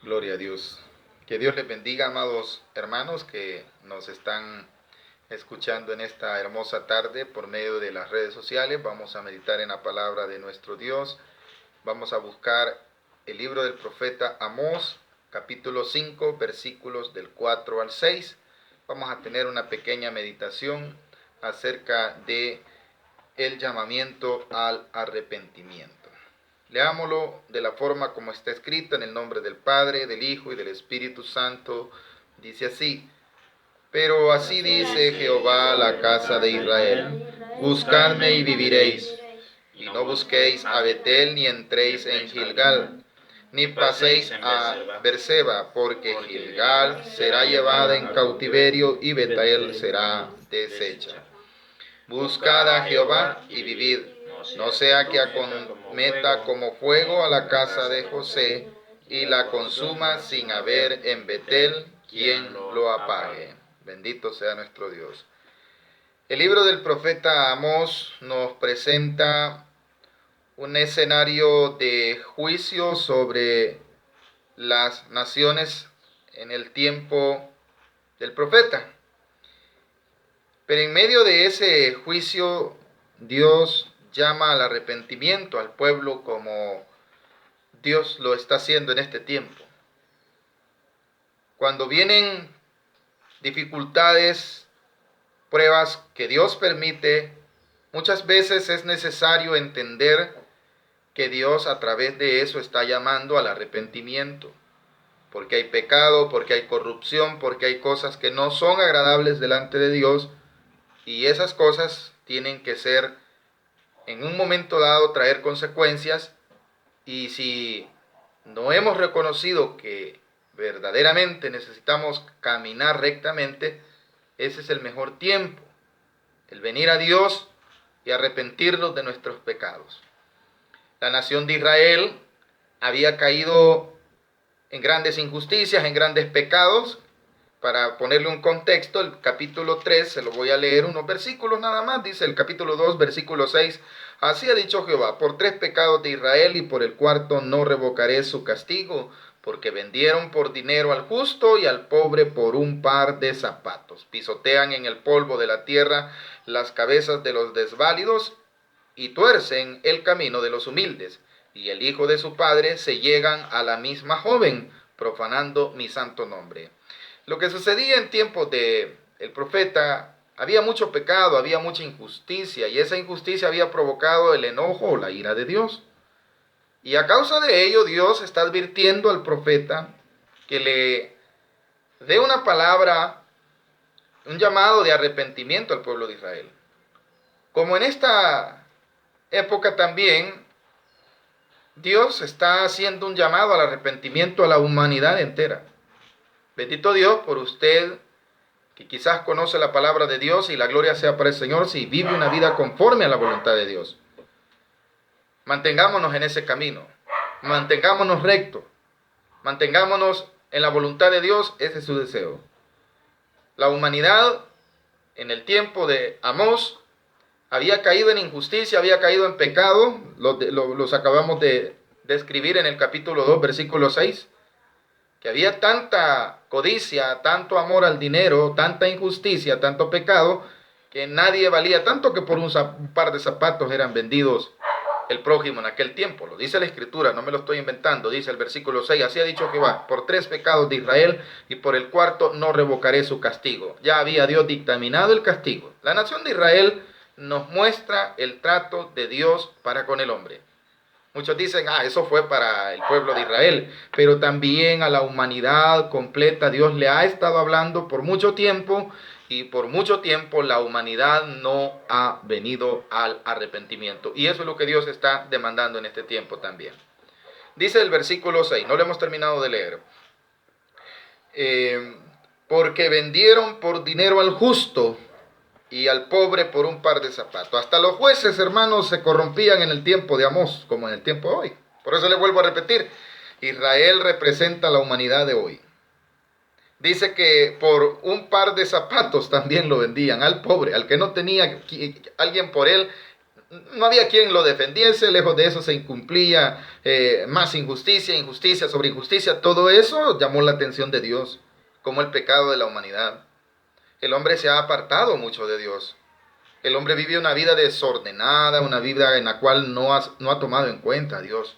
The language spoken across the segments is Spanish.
Gloria a Dios. Que Dios les bendiga, amados hermanos que nos están escuchando en esta hermosa tarde por medio de las redes sociales. Vamos a meditar en la palabra de nuestro Dios. Vamos a buscar el libro del profeta Amós, capítulo 5, versículos del 4 al 6. Vamos a tener una pequeña meditación acerca de el llamamiento al arrepentimiento. Leámoslo de la forma como está escrito, en el nombre del Padre, del Hijo y del Espíritu Santo. Dice así: Pero así dice Jehová a la casa de Israel: Buscadme y viviréis, y no busquéis a Betel, ni entréis en Gilgal, ni paséis a Berseba, porque Gilgal será llevada en cautiverio y Betel será deshecha. Buscad a Jehová y vivid, no sea que acometa como fuego a la casa de José y la consuma sin haber en Betel quien lo apague. Bendito sea nuestro Dios. El libro del profeta Amós nos presenta un escenario de juicio sobre las naciones en el tiempo del profeta. Pero en medio de ese juicio, Dios llama al arrepentimiento al pueblo como Dios lo está haciendo en este tiempo. Cuando vienen dificultades, pruebas que Dios permite, muchas veces es necesario entender que Dios a través de eso está llamando al arrepentimiento. Porque hay pecado, porque hay corrupción, porque hay cosas que no son agradables delante de Dios. Y esas cosas tienen que ser, en un momento dado, traer consecuencias. Y si no hemos reconocido que verdaderamente necesitamos caminar rectamente, ese es el mejor tiempo, el venir a Dios y arrepentirnos de nuestros pecados. La nación de Israel había caído en grandes injusticias, en grandes pecados. Para ponerle un contexto, el capítulo 3, se lo voy a leer unos versículos nada más, dice el capítulo 2, versículo 6, así ha dicho Jehová: por 3 pecados de Israel y por el cuarto no revocaré su castigo, porque vendieron por dinero al justo y al pobre por un par de zapatos. Pisotean en el polvo de la tierra las cabezas de los desválidos y tuercen el camino de los humildes, y el hijo de su padre se llegan a la misma joven, profanando mi santo nombre. Lo que sucedía en tiempos de el profeta, había mucho pecado, había mucha injusticia, y esa injusticia había provocado el enojo o la ira de Dios. Y a causa de ello, Dios está advirtiendo al profeta que le dé una palabra, un llamado de arrepentimiento al pueblo de Israel. Como en esta época también, Dios está haciendo un llamado al arrepentimiento a la humanidad entera. Bendito Dios por usted que quizás conoce la palabra de Dios, y la gloria sea para el Señor si vive una vida conforme a la voluntad de Dios. Mantengámonos en ese camino, mantengámonos rectos, mantengámonos en la voluntad de Dios, ese es su deseo. La humanidad en el tiempo de Amós había caído en injusticia, había caído en pecado, los acabamos de describir en el capítulo 2, versículo 6. Que había tanta codicia, tanto amor al dinero, tanta injusticia, tanto pecado, que nadie valía tanto que por un par de zapatos eran vendidos el prójimo en aquel tiempo. Lo dice la Escritura, no me lo estoy inventando, dice el versículo 6, así ha dicho Jehová: por 3 pecados de Israel y por el cuarto no revocaré su castigo. Ya había Dios dictaminado el castigo. La nación de Israel nos muestra el trato de Dios para con el hombre. Muchos dicen, eso fue para el pueblo de Israel, pero también a la humanidad completa Dios le ha estado hablando por mucho tiempo, y por mucho tiempo la humanidad no ha venido al arrepentimiento. Y eso es lo que Dios está demandando en este tiempo también. Dice el versículo 6, no lo hemos terminado de leer. Porque vendieron por dinero al justo y al pobre por un par de zapatos. Hasta los jueces, hermanos, se corrompían en el tiempo de Amós, como en el tiempo de hoy. Por eso le vuelvo a repetir, Israel representa la humanidad de hoy. Dice que por un par de zapatos también lo vendían al pobre, al que no tenía alguien por él, no había quien lo defendiese, lejos de eso se incumplía más injusticia, injusticia sobre injusticia. Todo eso llamó la atención de Dios, como el pecado de la humanidad. El hombre se ha apartado mucho de Dios. El hombre vive una vida desordenada, una vida en la cual no ha tomado en cuenta a Dios.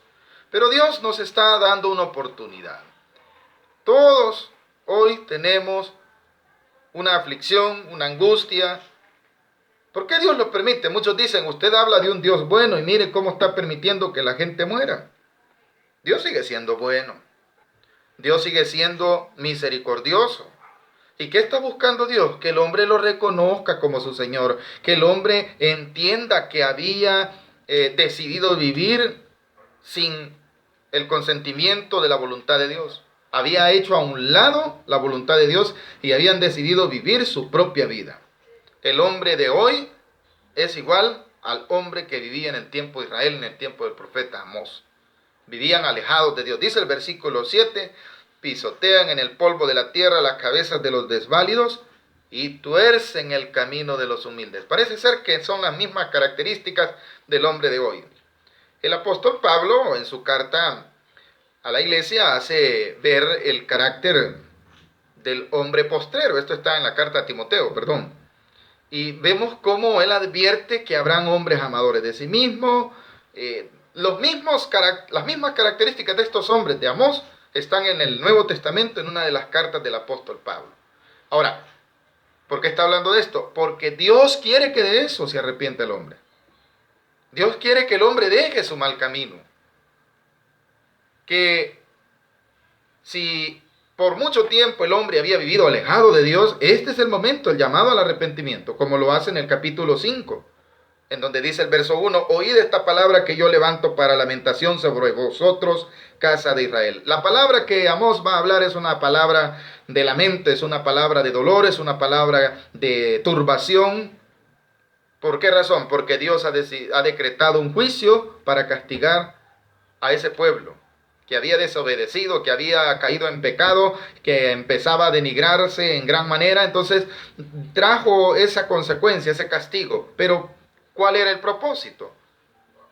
Pero Dios nos está dando una oportunidad. Todos hoy tenemos una aflicción, una angustia. ¿Por qué Dios lo permite? Muchos dicen, usted habla de un Dios bueno y mire cómo está permitiendo que la gente muera. Dios sigue siendo bueno. Dios sigue siendo misericordioso. ¿Y qué está buscando Dios? Que el hombre lo reconozca como su Señor. Que el hombre entienda que había decidido vivir sin el consentimiento de la voluntad de Dios. Había hecho a un lado la voluntad de Dios y habían decidido vivir su propia vida. El hombre de hoy es igual al hombre que vivía en el tiempo de Israel, en el tiempo del profeta Amós. Vivían alejados de Dios. Dice el versículo 7, pisotean en el polvo de la tierra las cabezas de los desválidos y tuercen el camino de los humildes. Parece ser que son las mismas características del hombre de hoy. El apóstol Pablo, en su carta a la iglesia, hace ver el carácter del hombre postrero. Esto está en la carta a Timoteo, perdón. Y vemos cómo él advierte que habrán hombres amadores de sí mismos. Las mismas características de estos hombres de Amós están en el Nuevo Testamento, en una de las cartas del apóstol Pablo. Ahora, ¿por qué está hablando de esto? Porque Dios quiere que de eso se arrepiente el hombre. Dios quiere que el hombre deje su mal camino. Que si por mucho tiempo el hombre había vivido alejado de Dios, este es el momento, el llamado al arrepentimiento, como lo hace en el capítulo 5, en donde dice el verso 1, oíd esta palabra que yo levanto para lamentación sobre vosotros, casa de Israel. La palabra que Amós va a hablar es una palabra de lamento, es una palabra de dolor, es una palabra de turbación. ¿Por qué razón? Porque Dios ha decretado un juicio para castigar a ese pueblo que había desobedecido, que había caído en pecado, que empezaba a denigrarse en gran manera. Entonces trajo esa consecuencia, ese castigo. Pero ¿cuál era el propósito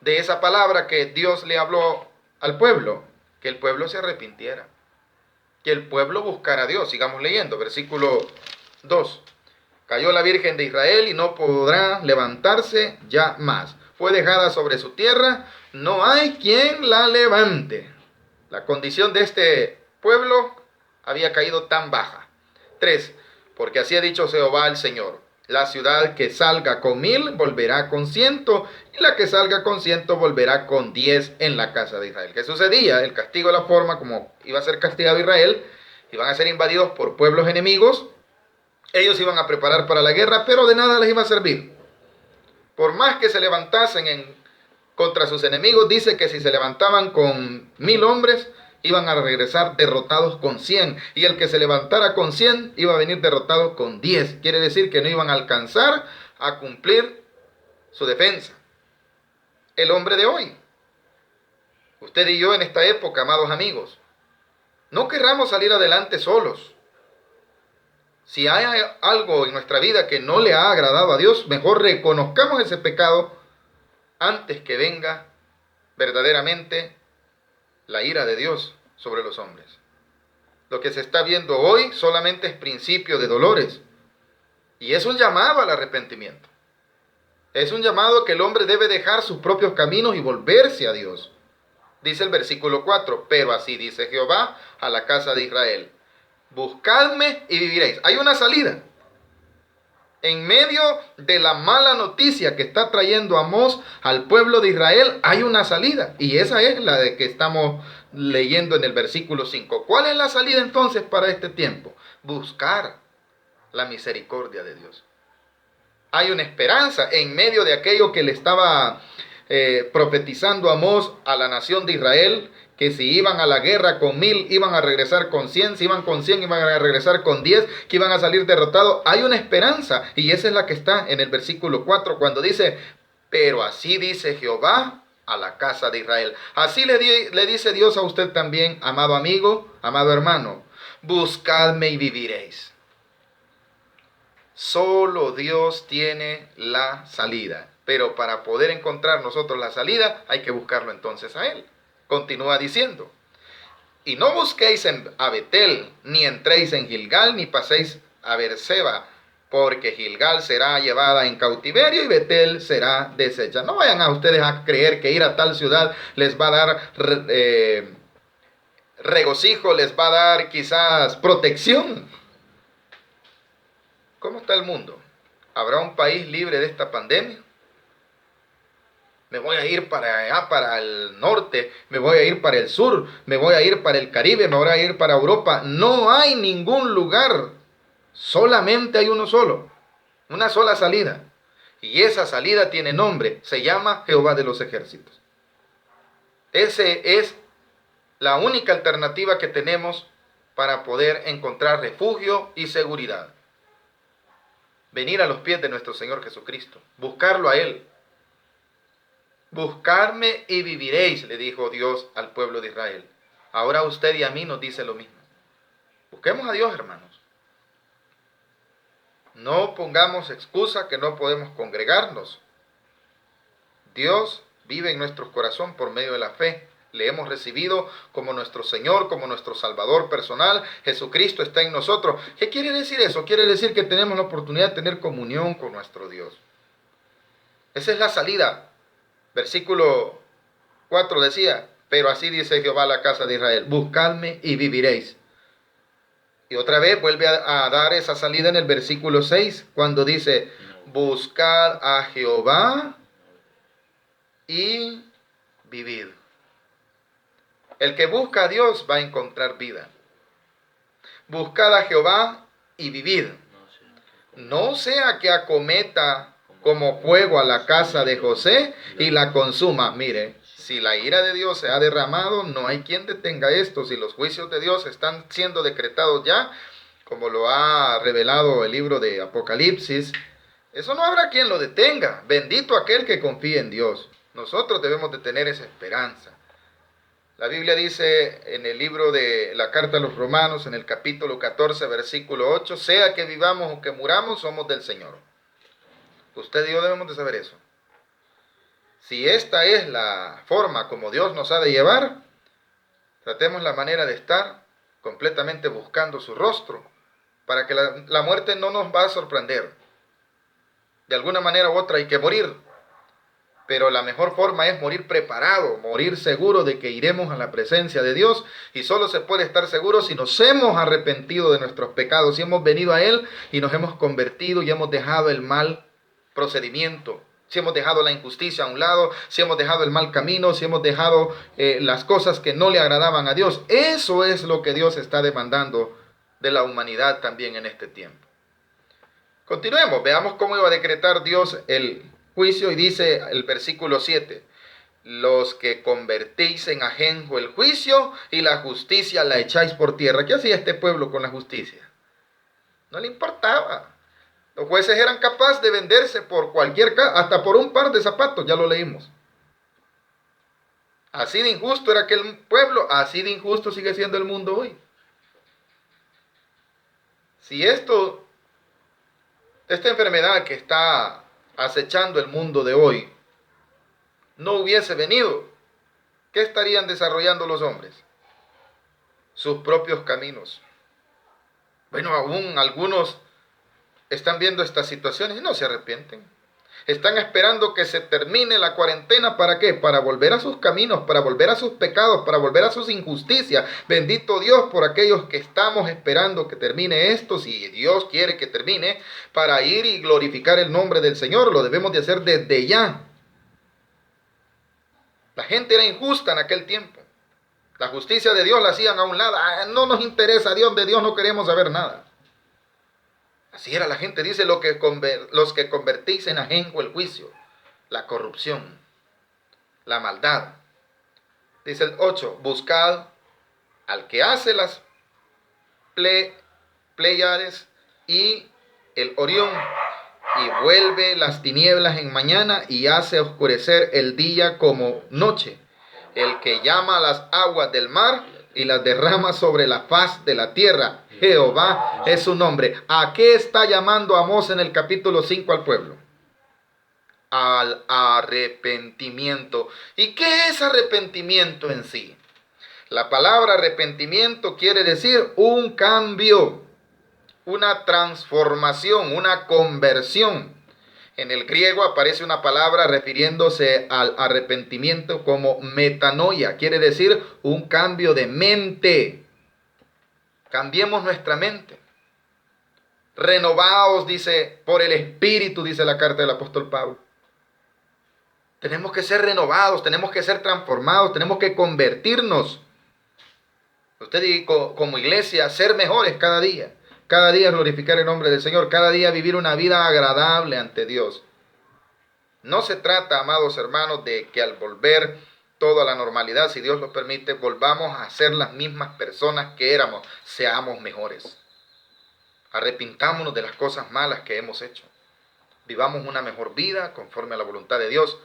de esa palabra que Dios le habló al pueblo? Que el pueblo se arrepintiera, que el pueblo buscara a Dios. Sigamos leyendo, versículo 2. Cayó la Virgen de Israel y no podrá levantarse ya más. Fue dejada sobre su tierra, no hay quien la levante. La condición de este pueblo había caído tan baja. 3. Porque así ha dicho Jehová el Señor. La ciudad que salga con 1000 volverá con 100, y la que salga con 100 volverá con 10 en la casa de Israel. ¿Qué sucedía? El castigo, la forma como iba a ser castigado Israel, iban a ser invadidos por pueblos enemigos. Ellos iban a preparar para la guerra, pero de nada les iba a servir. Por más que se levantasen contra sus enemigos, dice que si se levantaban con 1000 hombres, iban a regresar derrotados con 100. Y el que se levantara con 100, iba a venir derrotado con 10. Quiere decir que no iban a alcanzar a cumplir su defensa. El hombre de hoy, usted y yo en esta época, amados amigos, no querramos salir adelante solos. Si hay algo en nuestra vida que no le ha agradado a Dios, mejor reconozcamos ese pecado antes que venga verdaderamente la ira de Dios sobre los hombres. Lo que se está viendo hoy solamente es principio de dolores. Y es un llamado al arrepentimiento. Es un llamado que el hombre debe dejar sus propios caminos y volverse a Dios. Dice el versículo 4, pero así dice Jehová a la casa de Israel. Buscadme y viviréis. Hay una salida. En medio de la mala noticia que está trayendo Amós al pueblo de Israel, hay una salida. Y esa es la de que estamos leyendo en el versículo 5. ¿Cuál es la salida entonces para este tiempo? Buscar la misericordia de Dios. Hay una esperanza en medio de aquello que le estaba profetizando Amós a la nación de Israel, que si iban a la guerra con 1000, iban a regresar con 100, si iban con 100, iban a regresar con 10, que iban a salir derrotados. Hay una esperanza, y esa es la que está en el versículo 4, cuando dice, pero así dice Jehová a la casa de Israel. Así le dice Dios a usted también, amado amigo, amado hermano, buscadme y viviréis. Solo Dios tiene la salida. Pero para poder encontrar nosotros la salida, hay que buscarlo entonces a Él. Continúa diciendo, y no busquéis a Betel, ni entréis en Gilgal, ni paséis a Beerseba, porque Gilgal será llevada en cautiverio y Betel será deshecha. No vayan a ustedes a creer que ir a tal ciudad les va a dar regocijo, les va a dar quizás protección. ¿Cómo está el mundo? ¿Habrá un país libre de esta pandemia? Me voy a ir para allá, para el norte, me voy a ir para el sur, me voy a ir para el Caribe, me voy a ir para Europa. No hay ningún lugar, solamente hay uno solo, una sola salida. Y esa salida tiene nombre, se llama Jehová de los ejércitos. Ese es la única alternativa que tenemos para poder encontrar refugio y seguridad. Venir a los pies de nuestro Señor Jesucristo, buscarlo a Él. Buscarme y viviréis, le dijo Dios al pueblo de Israel. Ahora a usted y a mí nos dice lo mismo. Busquemos a Dios, hermanos. No pongamos excusa que no podemos congregarnos. Dios vive en nuestro corazón por medio de la fe. Le hemos recibido como nuestro Señor, como nuestro Salvador personal. Jesucristo está en nosotros. ¿Qué quiere decir eso? Quiere decir que tenemos la oportunidad de tener comunión con nuestro Dios. Esa es la salida. Versículo 4 decía, pero así dice Jehová a la casa de Israel, buscadme y viviréis. Y otra vez vuelve a dar esa salida en el versículo 6, cuando dice, buscad a Jehová y vivid. El que busca a Dios va a encontrar vida. Buscad a Jehová y vivid. No sea que acometa como fuego a la casa de José y la consuma. Mire, si la ira de Dios se ha derramado, no hay quien detenga esto. Si los juicios de Dios están siendo decretados ya, como lo ha revelado el libro de Apocalipsis, eso no habrá quien lo detenga. Bendito aquel que confíe en Dios. Nosotros debemos de tener esa esperanza. La Biblia dice en el libro de la carta a los Romanos, en el capítulo 14, versículo 8, sea que vivamos o que muramos, somos del Señor. Usted y yo debemos de saber eso. Si esta es la forma como Dios nos ha de llevar, tratemos la manera de estar completamente buscando su rostro, para que la muerte no nos va a sorprender. De alguna manera u otra hay que morir, pero la mejor forma es morir preparado, morir seguro de que iremos a la presencia de Dios, y solo se puede estar seguro si nos hemos arrepentido de nuestros pecados, si hemos venido a Él y nos hemos convertido y hemos dejado el mal procedimiento, si hemos dejado la injusticia a un lado, si hemos dejado el mal camino, si hemos dejado las cosas que no le agradaban a Dios. Eso es lo que Dios está demandando de la humanidad también en este tiempo. Continuemos, veamos cómo iba a decretar Dios el juicio, y dice el versículo 7, los que convertís en ajenjo el juicio y la justicia la echáis por tierra. ¿Qué hacía este pueblo con la justicia? No le importaba. Los jueces eran capaces de venderse por cualquier cosa, hasta por un par de zapatos, ya lo leímos. Así de injusto era aquel pueblo, así de injusto sigue siendo el mundo hoy. Si esta enfermedad que está acechando el mundo de hoy no hubiese venido, ¿qué estarían desarrollando los hombres? Sus propios caminos. Bueno, aún algunos están viendo estas situaciones y no se arrepienten. Están esperando que se termine la cuarentena. ¿Para qué? Para volver a sus caminos, para volver a sus pecados, para volver a sus injusticias. Bendito Dios por aquellos que estamos esperando que termine esto, si Dios quiere que termine, para ir y glorificar el nombre del Señor. Lo debemos de hacer desde ya. La gente era injusta en aquel tiempo. La justicia de Dios la hacían a un lado. No nos interesa a Dios, de Dios no queremos saber nada. Así era la gente, dice, los que convertís en ajenjo el juicio, la corrupción, la maldad. Dice el 8, buscad al que hace las Pléyades y el Orión, y vuelve las tinieblas en mañana y hace oscurecer el día como noche, el que llama a las aguas del mar y las derrama sobre la faz de la tierra. Jehová es su nombre. ¿A qué está llamando Amós en el capítulo 5 al pueblo? al arrepentimiento. ¿Y qué es arrepentimiento en sí? La palabra arrepentimiento quiere decir un cambio, una transformación, una conversión. En el griego aparece una palabra refiriéndose al arrepentimiento como metanoia, quiere decir un cambio de mente. Cambiemos nuestra mente. Renovaos, dice, por el Espíritu, dice la carta del apóstol Pablo. Tenemos que ser renovados, tenemos que ser transformados, tenemos que convertirnos. Usted y como iglesia, ser mejores cada día. Cada día glorificar el nombre del Señor, cada día vivir una vida agradable ante Dios. No se trata, amados hermanos, de que al volver todo a la normalidad, si Dios lo permite, volvamos a ser las mismas personas que éramos, seamos mejores. Arrepintámonos de las cosas malas que hemos hecho. Vivamos una mejor vida conforme a la voluntad de Dios.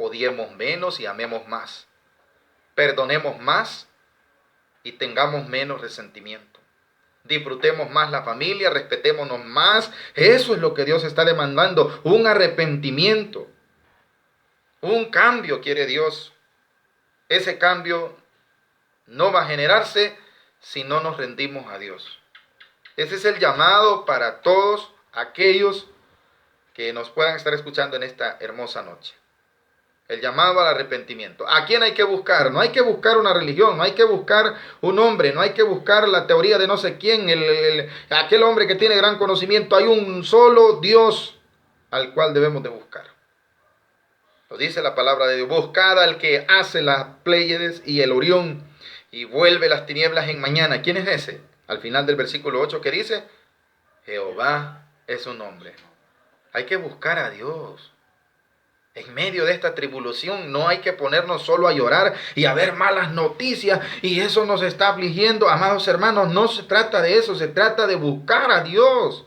Odiemos menos y amemos más. Perdonemos más y tengamos menos resentimiento. Disfrutemos más la familia, respetémonos más. Eso es lo que Dios está demandando, un arrepentimiento. Un cambio quiere Dios. Ese cambio no va a generarse si no nos rendimos a Dios. Ese es el llamado para todos aquellos que nos puedan estar escuchando en esta hermosa noche. El llamado al arrepentimiento. ¿A quién hay que buscar? No hay que buscar una religión, no hay que buscar un hombre, no hay que buscar la teoría de no sé quién, aquel hombre que tiene gran conocimiento. Hay un solo Dios al cual debemos de buscar. Lo dice la palabra de Dios. Buscad al que hace las Pléyades y el Orión y vuelve las tinieblas en mañana. ¿Quién es ese? Al final del versículo 8, ¿qué dice? Jehová es su nombre. Hay que buscar a Dios. En medio de esta tribulación no hay que ponernos solo a llorar y a ver malas noticias y eso nos está afligiendo. Amados hermanos, no se trata de eso, se trata de buscar a Dios.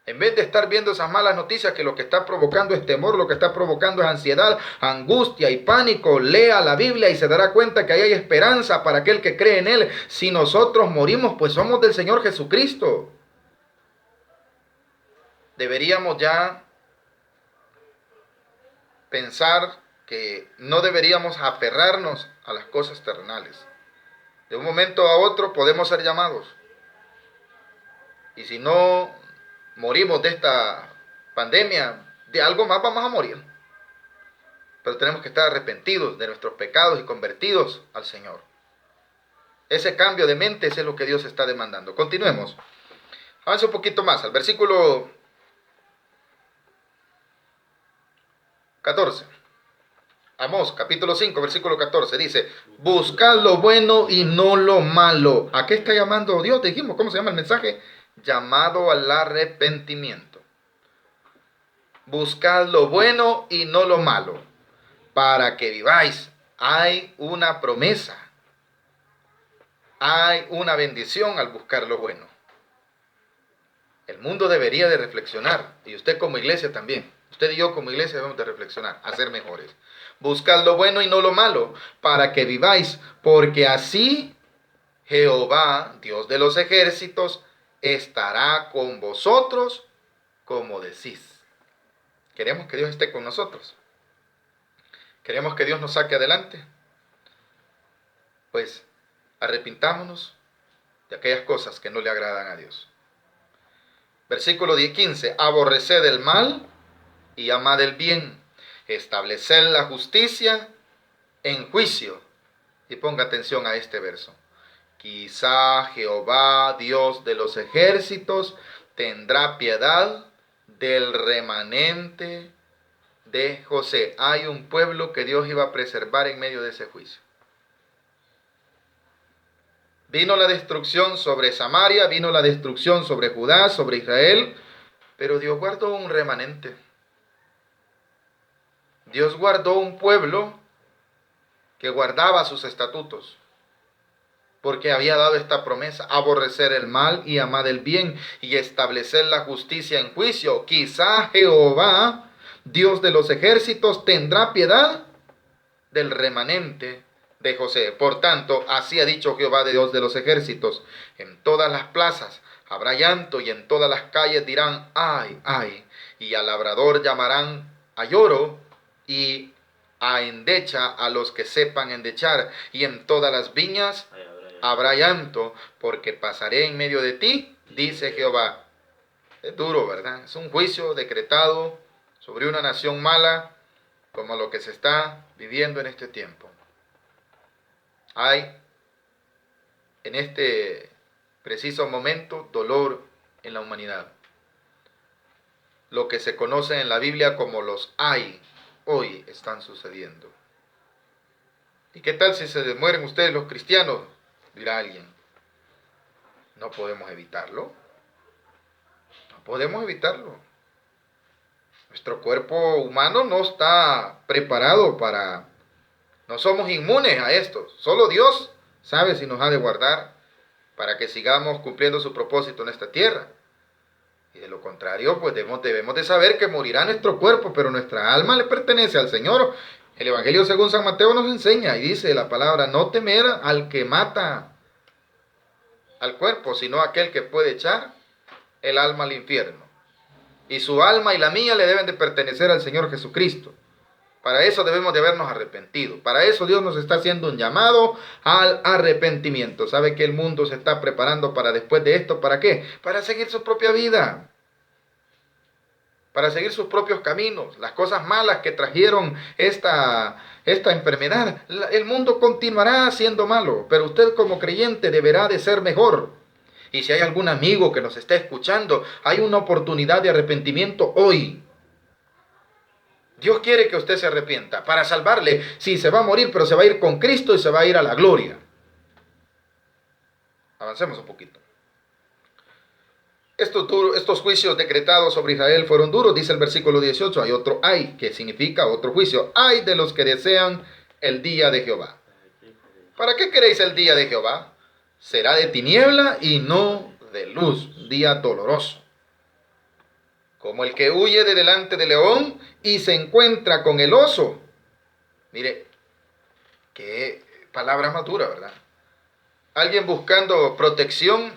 En vez de estar viendo esas malas noticias que lo que está provocando es temor, lo que está provocando es ansiedad, angustia y pánico, lea la Biblia y se dará cuenta que ahí hay esperanza para aquel que cree en Él. Si nosotros morimos, pues somos del Señor Jesucristo. Deberíamos ya pensar que no deberíamos aferrarnos a las cosas terrenales. De un momento a otro podemos ser llamados. Y si no morimos de esta pandemia, de algo más vamos a morir. Pero tenemos que estar arrepentidos de nuestros pecados y convertidos al Señor. Ese cambio de mente es lo que Dios está demandando. Continuemos. Avance un poquito más, al versículo 14. Amós, capítulo 5, versículo 14, dice, buscad lo bueno y no lo malo. ¿A qué está llamando Dios? Dijimos, ¿cómo se llama el mensaje? Llamado al arrepentimiento. Buscad lo bueno y no lo malo, para que viváis. Hay una promesa. Hay una bendición al buscar lo bueno. El mundo debería de reflexionar, y usted como iglesia también. Usted y yo como iglesia debemos de reflexionar, a ser mejores. Buscad lo bueno y no lo malo, para que viváis, porque así Jehová, Dios de los ejércitos, estará con vosotros como decís. Queremos que Dios esté con nosotros. Queremos que Dios nos saque adelante. Pues arrepintámonos de aquellas cosas que no le agradan a Dios. Versículo 15. Aborreced el mal y amad el bien. Estableced la justicia en juicio. Y ponga atención a este verso. Quizá Jehová, Dios de los ejércitos, tendrá piedad del remanente de José. Hay un pueblo que Dios iba a preservar en medio de ese juicio. Vino la destrucción sobre Samaria, vino la destrucción sobre Judá, sobre Israel, pero Dios guardó un remanente. Dios guardó un pueblo que guardaba sus estatutos, porque había dado esta promesa: aborrecer el mal y amar el bien, y establecer la justicia en juicio. Quizá Jehová, Dios de los ejércitos, tendrá piedad del remanente de José. Por tanto, así ha dicho Jehová, Dios de los ejércitos: en todas las plazas habrá llanto, y en todas las calles dirán: ay, ay, y al labrador llamarán a lloro y a endecha a los que sepan endechar, y en todas las viñas habrá llanto, porque pasaré en medio de ti, dice Jehová. Es duro, ¿verdad? Es un juicio decretado sobre una nación mala, como lo que se está viviendo en este tiempo. Hay en este preciso momento dolor en la humanidad. Lo que se conoce en la Biblia como los hay, hoy están sucediendo. ¿Y qué tal si se mueren ustedes los cristianos? Dirá alguien. No podemos evitarlo. No podemos evitarlo. Nuestro cuerpo humano no está preparado para... No somos inmunes a esto. Solo Dios sabe si nos ha de guardar para que sigamos cumpliendo su propósito en esta tierra. Y de lo contrario, pues debemos de saber que morirá nuestro cuerpo, pero nuestra alma le pertenece al Señor. El Evangelio según San Mateo nos enseña y dice la palabra, no temer al que mata al cuerpo, sino aquel que puede echar el alma al infierno. Y su alma y la mía le deben de pertenecer al Señor Jesucristo. Para eso debemos de habernos arrepentido. Para eso Dios nos está haciendo un llamado al arrepentimiento. ¿Sabe que el mundo se está preparando para después de esto? ¿Para qué? Para seguir su propia vida. Para seguir sus propios caminos. Las cosas malas que trajeron esta enfermedad. El mundo continuará siendo malo. Pero usted como creyente deberá de ser mejor. Y si hay algún amigo que nos está escuchando, hay una oportunidad de arrepentimiento hoy. Dios quiere que usted se arrepienta para salvarle. Sí, se va a morir, pero se va a ir con Cristo y se va a ir a la gloria. Avancemos un poquito. Estos juicios decretados sobre Israel fueron duros, dice el versículo 18. Hay otro ay, que significa otro juicio. Ay de los que desean el día de Jehová. ¿Para qué queréis el día de Jehová? Será de tiniebla y no de luz. Día doloroso. Como el que huye de delante del león y se encuentra con el oso. Mire, qué palabra más dura, ¿verdad? Alguien buscando protección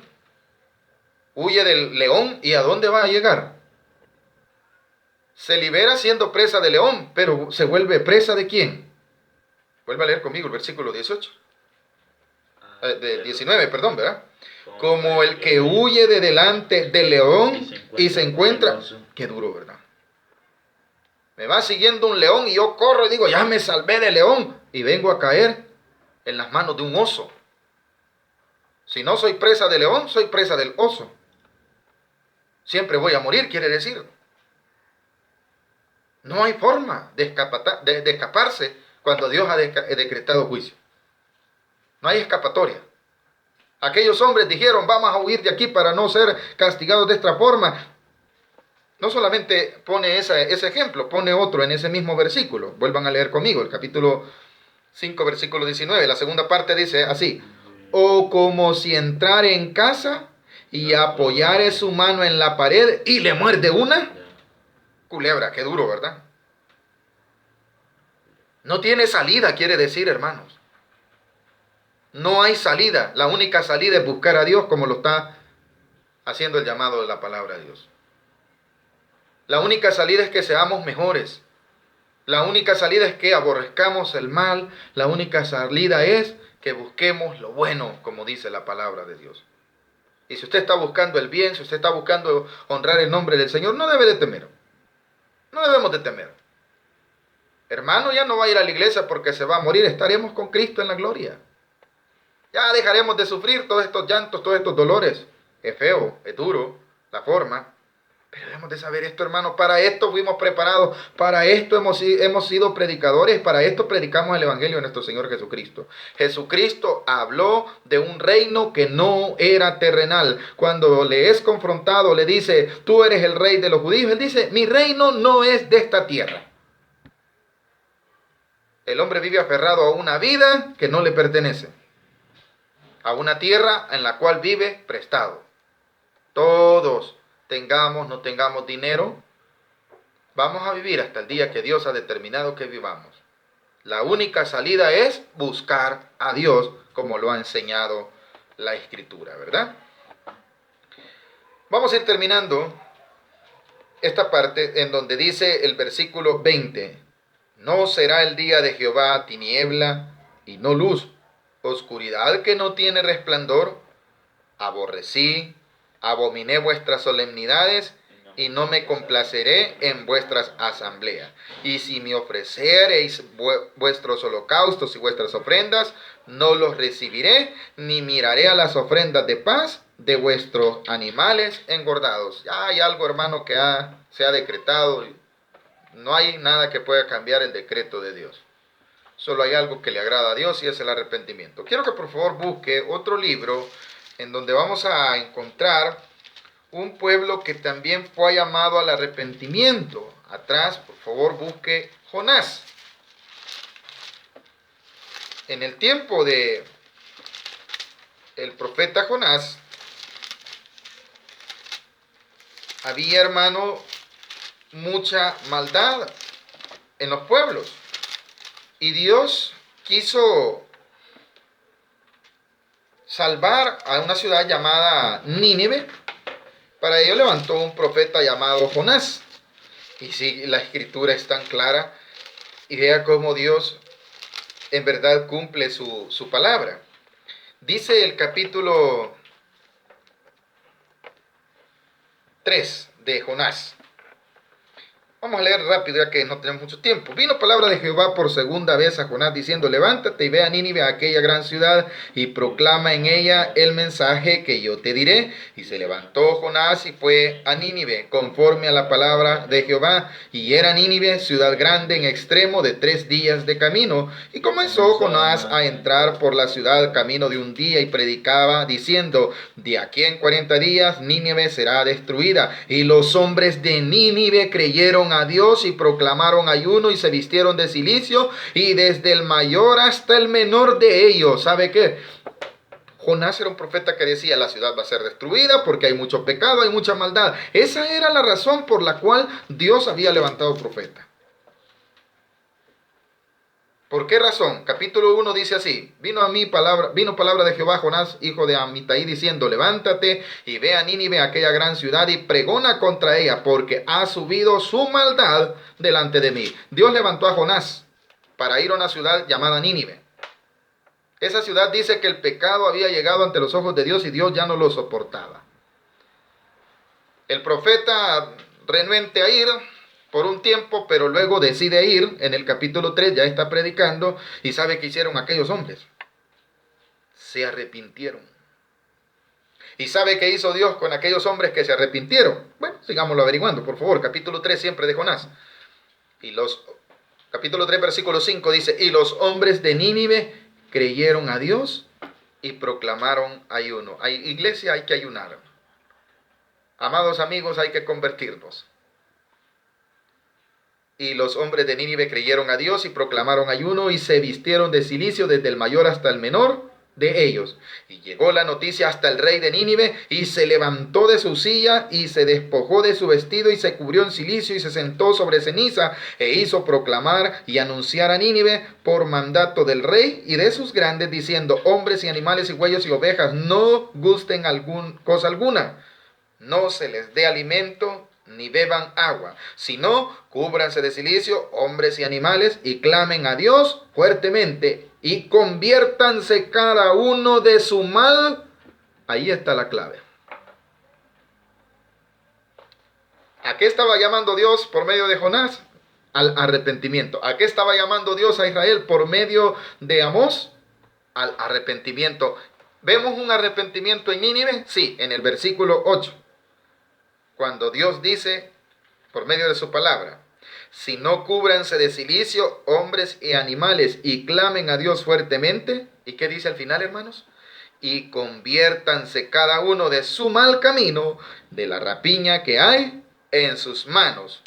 huye del león y ¿a dónde va a llegar? Se libera siendo presa del león, pero ¿se vuelve presa de quién? Vuelve a leer conmigo el versículo 18. De 19, perdón, ¿verdad? Como el que huye de delante del león y se encuentra... Qué duro, ¿verdad? Me va siguiendo un león y yo corro y digo, ya me salvé del león. Y vengo a caer en las manos de un oso. Si no soy presa del león, soy presa del oso. Siempre voy a morir, quiere decir. No hay forma de escaparse cuando Dios ha decretado juicio. No hay escapatoria. Aquellos hombres dijeron, vamos a huir de aquí para no ser castigados de esta forma. No solamente pone ese ejemplo, pone otro en ese mismo versículo. Vuelvan a leer conmigo el capítulo 5, versículo 19. La segunda parte dice así. O como si entrare en casa y apoyare su mano en la pared y le muerde una culebra. Qué duro, ¿verdad? No tiene salida, quiere decir, hermanos. No hay salida. La única salida es buscar a Dios como lo está haciendo el llamado de la palabra de Dios. La única salida es que seamos mejores. La única salida es que aborrezcamos el mal. La única salida es que busquemos lo bueno, como dice la palabra de Dios. Y si usted está buscando el bien, si usted está buscando honrar el nombre del Señor, no debe de temer. No debemos de temer. Hermano, ya no va a ir a la iglesia porque se va a morir. Estaremos con Cristo en la gloria. Ya dejaremos de sufrir todos estos llantos, todos estos dolores. Es feo, es duro, la forma. Pero debemos de saber esto, hermano. Para esto fuimos preparados. Para esto hemos sido predicadores. Para esto predicamos el Evangelio de nuestro Señor Jesucristo. Jesucristo habló de un reino que no era terrenal. Cuando le es confrontado, le dice, tú eres el rey de los judíos. Él dice, mi reino no es de esta tierra. El hombre vive aferrado a una vida que no le pertenece. A una tierra en la cual vive prestado. Todos, tengamos, no tengamos dinero, vamos a vivir hasta el día que Dios ha determinado que vivamos. La única salida es buscar a Dios, como lo ha enseñado la Escritura, ¿verdad? Vamos a ir terminando esta parte en donde dice el versículo 20, no será el día de Jehová tiniebla y no luz, oscuridad que no tiene resplandor. Aborrecí, abominé vuestras solemnidades y no me complaceré en vuestras asambleas. Y si me ofrecereis vuestros holocaustos y vuestras ofrendas, no los recibiré, ni miraré a las ofrendas de paz de vuestros animales engordados. Ya hay algo, hermano, que se ha decretado. No hay nada que pueda cambiar el decreto de Dios. Solo hay algo que le agrada a Dios y es el arrepentimiento. Quiero que por favor busque otro libro en donde vamos a encontrar un pueblo que también fue llamado al arrepentimiento. Atrás, por favor, busque Jonás. En el tiempo de el profeta Jonás, había, hermano, mucha maldad en los pueblos. Y Dios quiso salvar a una ciudad llamada Nínive. Para ello levantó un profeta llamado Jonás. Y sí, la escritura es tan clara. Y vea cómo Dios en verdad cumple su palabra. Dice el capítulo 3 de Jonás. Vamos a leer rápido ya que no tenemos mucho tiempo. Vino palabra de Jehová por segunda vez a Jonás diciendo, levántate y ve a Nínive, a aquella gran ciudad, y proclama en ella el mensaje que yo te diré. Y se levantó Jonás y fue a Nínive, conforme a la palabra de Jehová. Y era Nínive ciudad grande en extremo de 3 días de camino. Y comenzó Jonás a entrar por la ciudad camino de un día y predicaba diciendo, de aquí en 40 días Nínive será destruida. Y los hombres de Nínive creyeron a Dios y proclamaron ayuno y se vistieron de cilicio, y desde el mayor hasta el menor de ellos. ¿Sabe qué? Jonás era un profeta que decía, la ciudad va a ser destruida porque hay mucho pecado, hay mucha maldad. Esa era la razón por la cual Dios había levantado profeta. ¿Por qué razón? Capítulo 1 dice así, vino palabra de Jehová a Jonás, hijo de Amitai, diciendo, levántate y ve a Nínive, aquella gran ciudad, y pregona contra ella, porque ha subido su maldad delante de mí. Dios levantó a Jonás para ir a una ciudad llamada Nínive. Esa ciudad dice que el pecado había llegado ante los ojos de Dios y Dios ya no lo soportaba. El profeta renuente a ir por un tiempo, pero luego decide ir. En el capítulo 3 ya está predicando. ¿Y sabe qué hicieron aquellos hombres? Se arrepintieron. ¿Y sabe qué hizo Dios con aquellos hombres que se arrepintieron? Bueno, sigámoslo averiguando, por favor. Capítulo 3 siempre de Jonás. Capítulo 3, versículo 5 dice, y los hombres de Nínive creyeron a Dios y proclamaron ayuno. Iglesia, hay que ayunar. Amados amigos, hay que convertirnos. Y los hombres de Nínive creyeron a Dios y proclamaron ayuno y se vistieron de cilicio desde el mayor hasta el menor de ellos. Y llegó la noticia hasta el rey de Nínive y se levantó de su silla y se despojó de su vestido y se cubrió en cilicio y se sentó sobre ceniza e hizo proclamar y anunciar a Nínive por mandato del rey y de sus grandes diciendo, hombres y animales y bueyes y ovejas no gusten cosa alguna, no se les dé alimento ni beban agua, sino cúbranse de cilicio, hombres y animales, y clamen a Dios fuertemente, y conviértanse cada uno de su mal. Ahí está la clave. ¿A qué estaba llamando Dios por medio de Jonás? Al arrepentimiento. ¿A qué estaba llamando Dios a Israel por medio de Amós? Al arrepentimiento. ¿Vemos un arrepentimiento en Nínive? Sí, en el versículo 8. Cuando Dios dice, por medio de su palabra, si no cúbranse de cilicio, hombres y animales, y clamen a Dios fuertemente. ¿Y qué dice al final, hermanos? Y conviértanse cada uno de su mal camino, de la rapiña que hay en sus manos.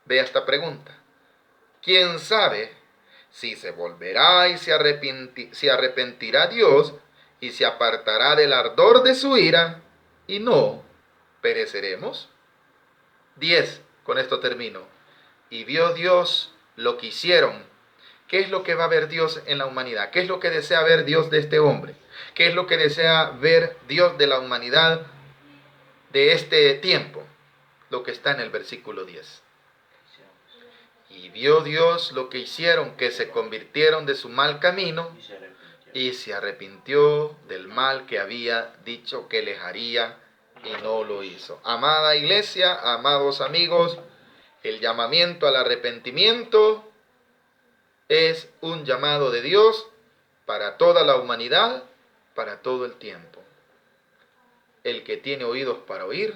Vea esta pregunta. ¿Quién sabe si se volverá y se arrepentirá Dios y se apartará del ardor de su ira y no pereceremos? 10. Con esto termino. Y vio Dios lo que hicieron. ¿Qué es lo que va a ver Dios en la humanidad? ¿Qué es lo que desea ver Dios de este hombre? ¿Qué es lo que desea ver Dios de la humanidad de este tiempo? lo que está en el versículo 10. Y vio Dios lo que hicieron, que se convirtieron de su mal camino y se arrepintió del mal que había dicho que les haría y no lo hizo. Amada iglesia, amados amigos, el llamamiento al arrepentimiento es un llamado de Dios para toda la humanidad, para todo el tiempo. El que tiene oídos para oír,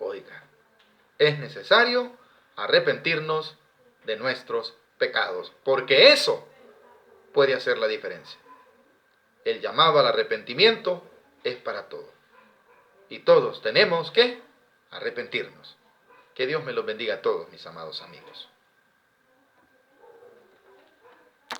oiga. Es necesario arrepentirnos de nuestros pecados, porque eso puede hacer la diferencia. El llamado al arrepentimiento es para todos. Y todos tenemos que arrepentirnos. Que Dios me los bendiga a todos, mis amados amigos.